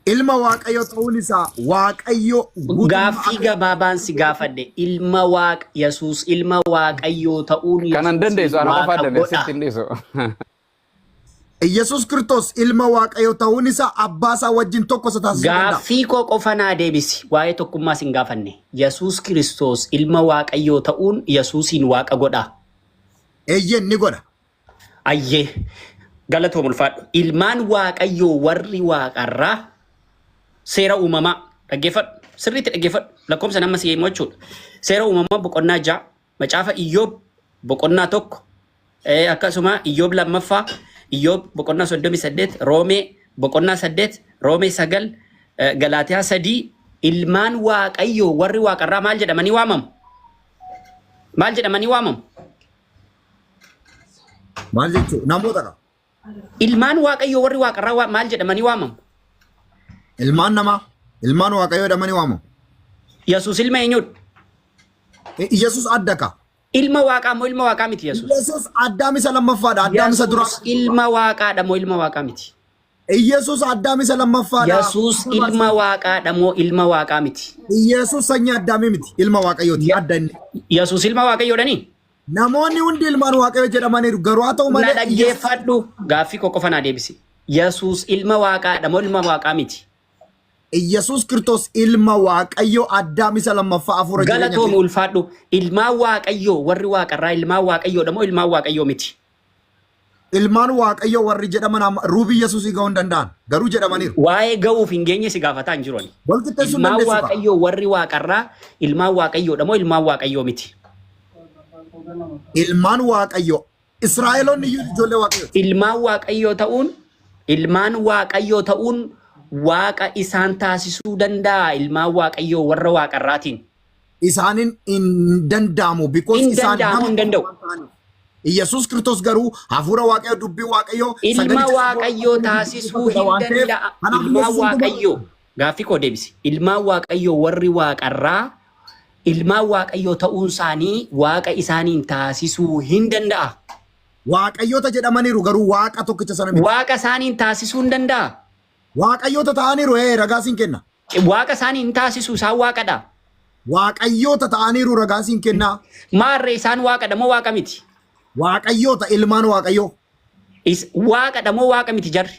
ilma waaqayyo ta'uun isaa waaqayyo Gaaffii gabaabaan si gaafadhe ilma waaq Yesuus ilma waaqayyoo ta'uun kanan dandeessu ana qofa Waaqa dandeessu godha. tindeessu. Yesus Kristos ilma waaqayyo ta'uun isaa abbaa isaa wajjin tokko isa taasisuu danda'a. Gaaffii koo qofa naa deebisi. Waa'ee tokkummaa sin gaafanne. Yesuus Kiristoos ilma waaqayyoo ta'uun Yesuusiin waaqa godha. Eeyyeen ni godha. Ayyee galatoo mulfaadhu. Ilmaan waaqayyoo warri waaqarraa seera uumamaa dhaggeeffadhu. Sirriitti dhaggeeffadhu. Lakkoofsa nama si himu jechuudha. Seera uumamaa boqonnaa 6 macaafa Iyyoob boqonnaa 1 akkasuma Iyyoob lammaffaa Iyyoob boqonnaa 38 Roomee boqonnaa 8 Roomee 9 Galaatiyaa 3 ilmaan waaqayyoo warri waaqarraa maal jedhamanii waamamu? Maal jedhamanii waamamu? Maal jechuun namoota dha. Ilmaan waaqayyoo warri waaqarraa maal jedhamanii waamamu? Ilmaan namaa ilmaan waaqayyo jedhamanii waamamu. Yesuus ilma eenyudha? Yesus adda ka. Ilma waaqaa moo ilma waaqaa miti Yesuus? Yesus Addaam isa lammaffaadha. Addaam isa dura. Yesuus ilma waaqaadha moo ilma waaqaa miti? Yesus Addaam isa lammaffaadha. Yesuus ilma waaqaadha moo ilma waaqaa miti? Yesus sanyii Addaamii miti. Ilma waaqayyooti. Adda inni. Yesuus ilma waaqayyoodhani? Namoonni hundi ilmaan waaqayyo jedhamaniiru garuu haa ta'u Na malee. dhaggeeffadhu. Gaaffii koo qofa naa deebisi. Yesuus ilma waaqaadha moo ilma waaqaa miti? Yesus Kristos ilma waaqayyo Addaam isa lammaffaa hafuura Galatoomi ulfaadhu. Ilmaan waaqayyoo warri waaqarraa ilmaan waaqayyoodha moo ilmaan waaqayyoo miti? Ilmaan waaqayyo warri jedhaman ruubii Yesuus ga'uu hin danda'an garuu jedhamaniiru. Waa'ee ga'uuf hin geenye si gaafataa hin jiru. Walqixxeessuu Ilmaan dandeessu. waaqayyoo warri waaqarraa ilmaan waaqayyoodha moo ilmaan waaqayyoo miti? Ilmaan waaqayyo Israa'eloonni iyyuu ijoollee waaqayyo. Ilmaan waaqayyoo ta'uun waaqa isaan taasisuu danda'a. Ilmaan waaqayyoo warra waaqarraatiin. Isaanin hin danda'amu because Hin isaan danda'amu hin danda'u. Yesus Kristos garuu hafuura waaqayyo dubbii waaqayyo Ilma waaqayyoo taasisuu hin danda'a. Ilmaan waaqayyoo gaaffii koo deebisi. Ilmaan waaqayyoo warri waaqarraa ilmaan waaqayyoo ta'uun isaanii waaqa isaaniin taasisuu hin danda'a. waaqayyoota jedhamaniiru garuu waaqa tokkicha sana miti. Waaqa isaaniin taasisuu hin danda'a. Waaqayyoota ta'aniiru ragaasiin kenna. Waaqa isaaniin taasisuu isaan waaqadha. Waaqayyoota ta'aniiru ragaasiin kenna. Maarree isaan waaqadha moo waaqa miti? Waaqayyoota ilmaan waaqayyoo. Waaqadha moo waaqa miti jarri?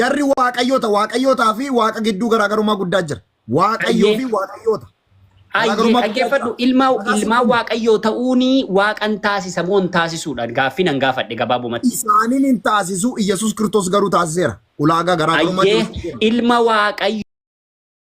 Jarri waaqayyootaa fi waaqa gidduu garaagarummaa guddaa jira. Waaqayyoo fi waaqayyoota. Ayyee dhaggeeffadhu ilmaan waaqayyoo ta'uuni waaqan taasisa moo hin taasisuudha? Gaaffii nan gaafadhe gabaabumatti. Isaaniin hin taasisu Yesus Kristos garuu taasiseera. Ulaagaa garaagarummaa Ayyee ilma waaqayyoo